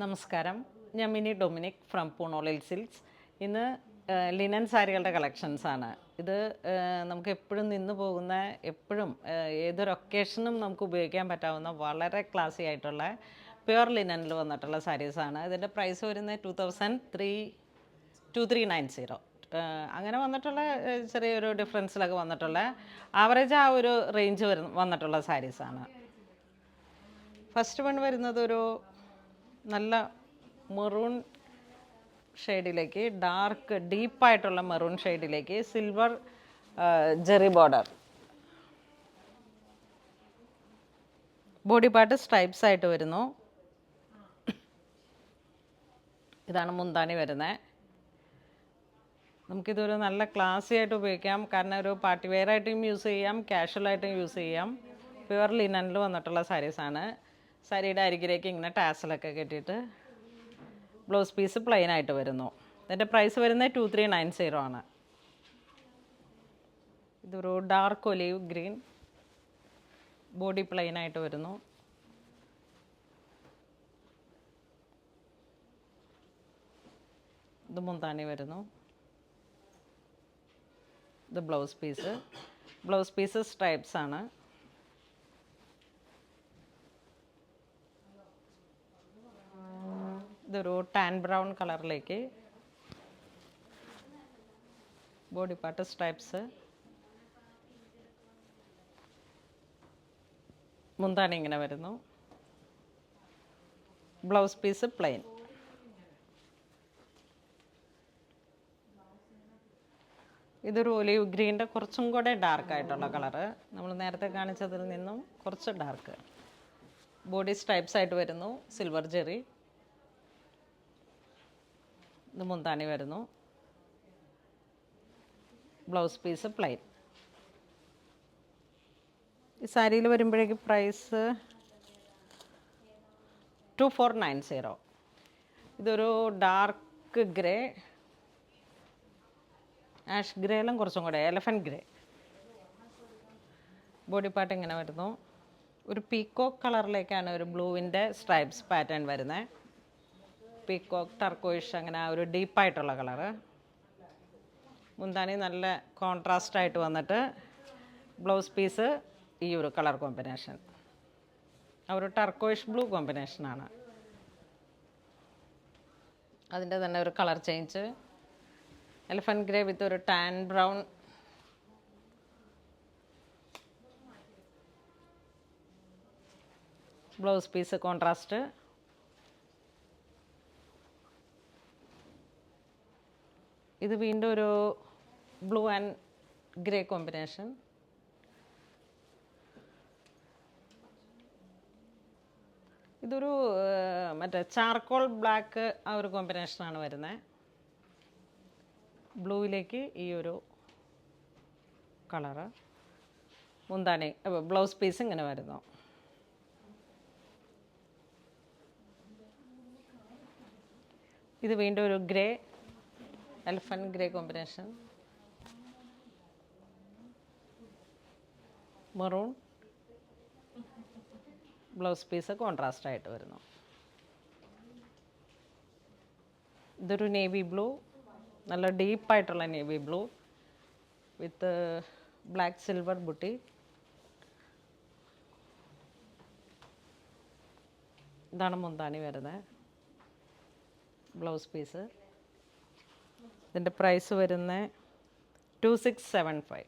നമസ്കാരം, ഞാൻ mini Dominic from പൂണോളിൽ silks. ഇന്ന് ലിനൻ സാരികളുടെ കളക്ഷൻസാണ്. ഇത് നമുക്ക് എപ്പോഴും നിന്ന് പോകുന്ന, എപ്പോഴും ഏതൊരു ഒക്കേഷനും നമുക്ക് ഉപയോഗിക്കാൻ പറ്റാവുന്ന വളരെ ക്ലാസി ആയിട്ടുള്ള പ്യുവർ ലിനനിൽ വന്നിട്ടുള്ള സാരീസാണ്. ഇതിൻ്റെ പ്രൈസ് വരുന്നത് 2390. അങ്ങനെ വന്നിട്ടുള്ള ചെറിയൊരു ഡിഫറൻസിലൊക്കെ വന്നിട്ടുള്ള ആവറേജ് ആ ഒരു റേഞ്ച് വന്നിട്ടുള്ള സാരീസാണ്. ഫസ്റ്റ് വൺ വരുന്നത് ഒരു നല്ല മെറൂൺ ഷെയ്ഡിലേക്ക്, ഡാർക്ക് ഡീപ്പായിട്ടുള്ള മെറൂൺ ഷെയ്ഡിലേക്ക് silver zari border, body part stripes ആയിട്ട് വരുന്നു. ഇതാണ് മുന്താണി വരുന്നത്. നമുക്കിതൊരു നല്ല ക്ലാസി ആയിട്ട് ഉപയോഗിക്കാം. കാരണം ഒരു പാർട്ടി വെയർ ആയിട്ടും യൂസ് ചെയ്യാം, കാഷ്വലായിട്ടും യൂസ് ചെയ്യാം. പ്യുവർ ലിനനിൽ വന്നിട്ടുള്ള സാരീസാണ്. സാരിയുടെ അരികിലേക്ക് ഇങ്ങനെ ടാസലൊക്കെ കെട്ടിയിട്ട് ബ്ലൗസ് പീസ് പ്ലെയിൻ ആയിട്ട് വരുന്നു. ഇതിൻ്റെ പ്രൈസ് വരുന്നത് 2390 ആണ്. ഇതൊരു dark olive green, body plain ആയിട്ട് വരുന്നു. ഇത് മുന്താണി വരുന്നു. ഇത് ബ്ലൗസ് പീസ് സ്ട്രൈപ്സ് ആണ്. ഇതൊരു ടാൻ ബ്രൗൺ കളറിലേക്ക്, ബോഡി പാർട്ട് സ്ട്രൈപ്സ്, മുന്താണി ഇങ്ങനെ വരുന്നു. Blouse piece plain. ഇതൊരു ഒലീവ് ഗ്രീൻ്റെ കുറച്ചും കൂടെ ഡാർക്കായിട്ടുള്ള കളറ്, നമ്മൾ നേരത്തെ കാണിച്ചതിൽ നിന്നും കുറച്ച് ഡാർക്ക്. ബോഡി സ്ട്രൈപ്സ് ആയിട്ട് വരുന്നു, സിൽവർ ജെറി. ഇത് മുന്താണി വരുന്നു. Blouse piece plain. ഈ സാരിയിൽ വരുമ്പോഴേക്ക് പ്രൈസ് 2490. ഇതൊരു ഡാർക്ക് ഗ്രേ, ആഷ് ഗ്രേയിലും കുറച്ചും കൂടെ എലഫൻറ്റ് ഗ്രേ. ബോഡി പാർട്ട് ഇങ്ങനെ വരുന്നു. ഒരു പീക്കോക്ക് കളറിലേക്കാണ് ഒരു ബ്ലൂവിൻ്റെ സ്ട്രൈപ്സ് പാറ്റേൺ വരുന്നത്. പീക്കോക്ക്, ടർക്കോയിഷ്, അങ്ങനെ ആ ഒരു ഡീപ്പായിട്ടുള്ള കളറ്. മുന്താണി നല്ല കോൺട്രാസ്റ്റ് ആയിട്ട് വന്നിട്ട് ബ്ലൗസ് പീസ് ഈ ഒരു കളർ കോമ്പിനേഷൻ, ആ ഒരു ടർക്കോയിഷ് ബ്ലൂ കോമ്പിനേഷനാണ്. അതിൻ്റെ തന്നെ ഒരു colour change, elephant grey with ഒരു tan brown. Blouse piece contrast. ഇത് വീണ്ടും ഒരു ബ്ലൂ ആൻഡ് ഗ്രേ കോമ്പിനേഷൻ. ഇതൊരു മറ്റേ ചാർക്കോൾ ബ്ലാക്ക് ആ ഒരു കോമ്പിനേഷനാണ് വരുന്നത്. ബ്ലൂവിലേക്ക് ഈ ഒരു കളറ്. മുന്താണി, ബ്ലൗസ് പീസ് ഇങ്ങനെ വരുന്നു. ഇത് വീണ്ടും ഒരു grey, elephant grey combination. Maroon, blouse piece contrast ആയിട്ട് വരുന്നു. ഇതൊരു നേവി ബ്ലൂ, നല്ല ഡീപ്പായിട്ടുള്ള navy blue with black silver ബുട്ടി. ഇതാണ് മുന്താണി വരുന്നത്. Blouse piece. ഇതിൻ്റെ പ്രൈസ് വരുന്നത് 2675.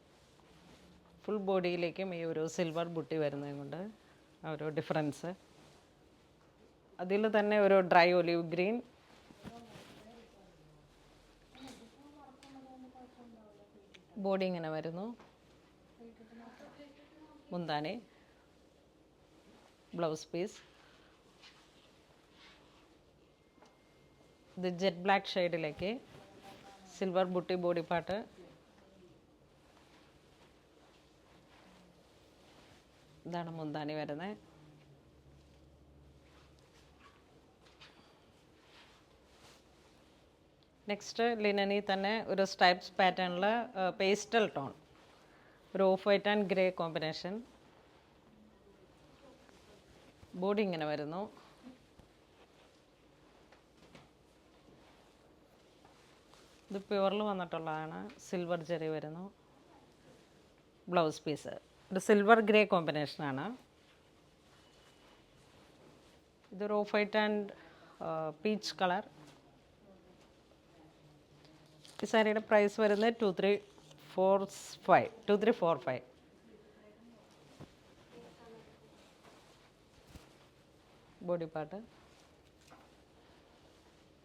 ഫുൾ ബോഡിയിലേക്കും ഈ ഒരു സിൽവർ ബുട്ടി വരുന്നത് കൊണ്ട് ആ ഒരു ഡിഫറൻസ്. അതിൽ തന്നെ ഒരു ഡ്രൈ ഒലീവ് ഗ്രീൻ, ബോഡി ഇങ്ങനെ വരുന്നു. മുന്താണി, ബ്ലൗസ് പീസ്. ഇത് ജെറ്റ് ബ്ലാക്ക് ഷെയ്ഡിലേക്ക് സിൽവർ ബുട്ടി, ബോഡി പാർട്ട്. ഇതാണ് മുന്താണി വരുന്നത്. നെക്സ്റ്റ് ലിനനിൽ തന്നെ ഒരു സ്ട്രൈപ്സ് പാറ്റേണിൽ പേസ്റ്റൽ ടോൺ, ഒരു off white and grey combination. Body ഇങ്ങനെ വരുന്നു. ഇത് പ്യുവറിൽ വന്നിട്ടുള്ളതാണ്. സിൽവർ ജെറി വരുന്നു. ബ്ലൗസ് പീസ് ഒരു സിൽവർ ഗ്രേ കോമ്പിനേഷനാണ്. ഇതൊരു off white and peach colour. ഈ സാരിയുടെ പ്രൈസ് വരുന്നത് 2345. ബോഡി പാർട്ട്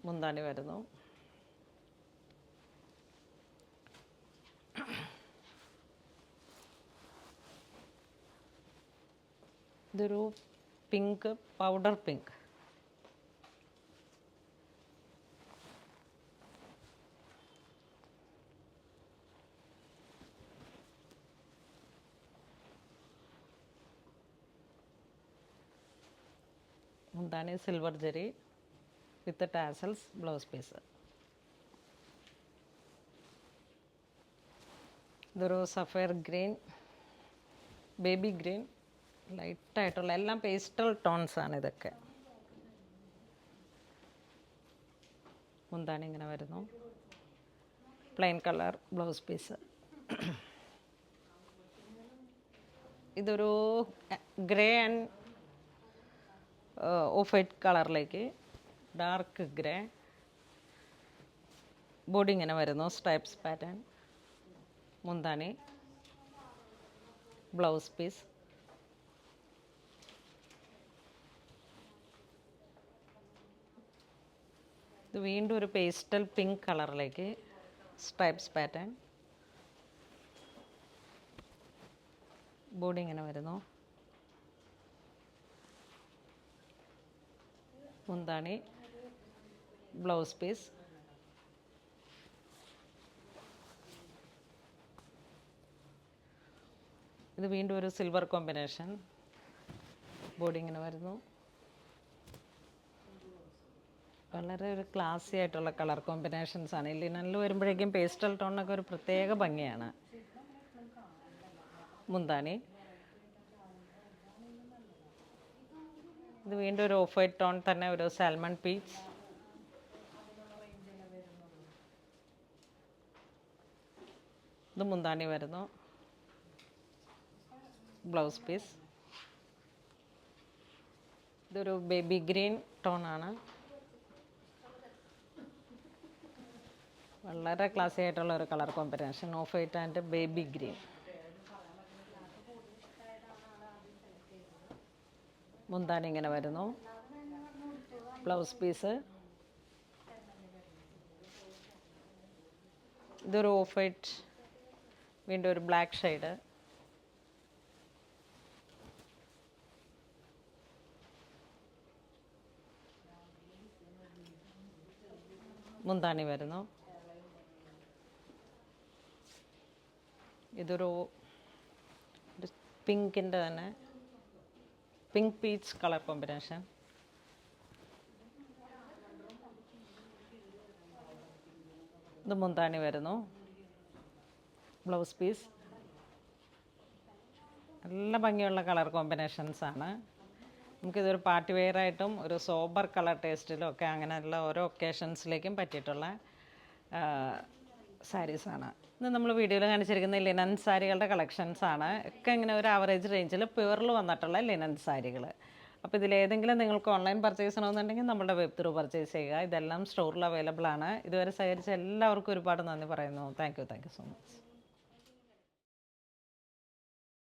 മുന്താണി വരുന്നു. ഇതൊരു പിങ്ക്, പൗഡർ പിങ്ക്. മുന്താണി silver zari with tassels. Blouse piece ഇതൊരു സഫയർ ഗ്രീൻ, ബേബി ഗ്രീൻ, ലൈറ്റായിട്ടുള്ള എല്ലാം പേസ്റ്റൽ ടോൺസ് ആണ് ഇതൊക്കെ. മുന്താണി ഇങ്ങനെ വരുന്നു. Plain colour. ബ്ലൗസ് പീസ് ഇതൊരു ഗ്രേ ആൻഡ് ഓഫ് വൈറ്റ് കളറിലേക്ക് ഡാർക്ക് ഗ്രേ. ബോഡി ഇങ്ങനെ വരുന്നു. Stripes pattern. മുന്താണി. ബ്ലൗസ് പീസ് ഇത് വീണ്ടും ഒരു പേസ്റ്റൽ പിങ്ക് കളറിലേക്ക് സ്ട്രൈപ്സ് പാറ്റേൺ. ബോഡി ഇങ്ങനെ വരുന്നു. മുന്താണി. ബ്ലൗസ് പീസ് ഇത് വീണ്ടും ഒരു സിൽവർ കോമ്പിനേഷൻ. ബോഡി ഇങ്ങനെ വരുന്നു. വളരെ ഒരു ക്ലാസി ആയിട്ടുള്ള കളർ കോമ്പിനേഷൻസ് ആണ്. ലിനനിൽ വരുമ്പോഴേക്കും പേസ്റ്റൽ ടോണിനൊക്കെ ഒരു പ്രത്യേക ഭംഗിയാണ്. മുന്താണി. ഇത് വീണ്ടും ഒരു ഓഫ് വൈറ്റ് ടോൺ തന്നെ, ഒരു സാൽമൺ പീച്ച്. ഇത് മുന്താണി വരുന്നു. ബ്ലൗസ് പീസ് ഇതൊരു ബേബി ഗ്രീൻ ടോണാണ്. വളരെ ക്ലാസി ആയിട്ടുള്ള ഒരു colour combination. Of white and baby green. മുന്താണി ഇങ്ങനെ വരുന്നു. ബ്ലൗസ് പീസ് ഇതൊരു ഓഫ് വൈറ്റ്, വീണ്ടും ഒരു ബ്ലാക്ക് ഷെയ്ഡ്. മുന്താണി വരുന്നു. ഇതൊരു പിങ്കിൻ്റെ തന്നെ പിങ്ക് പീച്ച് കളർ കോമ്പിനേഷൻ. ഇത് മുന്താണി വരുന്നു. ബ്ലൗസ് പീസ് നല്ല ഭംഗിയുള്ള കളർ കോമ്പിനേഷൻസാണ്. നമുക്കിതൊരു പാർട്ടി വെയറായിട്ടും ഒരു സോബർ കളർ ടേസ്റ്റിലും ഒക്കെ അങ്ങനെയുള്ള ഓരോ ഒക്കേഷൻസിലേക്കും പറ്റിയിട്ടുള്ള സാരീസാണ്. ഇന്ന് നമ്മൾ വീഡിയോയിൽ കാണിച്ചിരിക്കുന്ന ലിനൻ സാരികളുടെ കളക്ഷൻസാണ്. ഒക്കെ ഇങ്ങനെ ഒരു ആവറേജ് റേഞ്ചിൽ പ്യുവറിൽ വന്നിട്ടുള്ള ലിനൻ സാരികൾ. അപ്പോൾ ഇതിലേതെങ്കിലും നിങ്ങൾക്ക് ഓൺലൈൻ പർച്ചേസ് ചെയ്യണമെന്നുണ്ടെങ്കിൽ നമ്മുടെ വെബ് ത്രൂ പർച്ചേസ് ചെയ്യുക. ഇതെല്ലാം സ്റ്റോറിൽ അവൈലബിൾ ആണ്. ഇതുവരെ സഹകരിച്ച എല്ലാവർക്കും ഒരുപാട് നന്ദി പറയുന്നു. Thank you so much.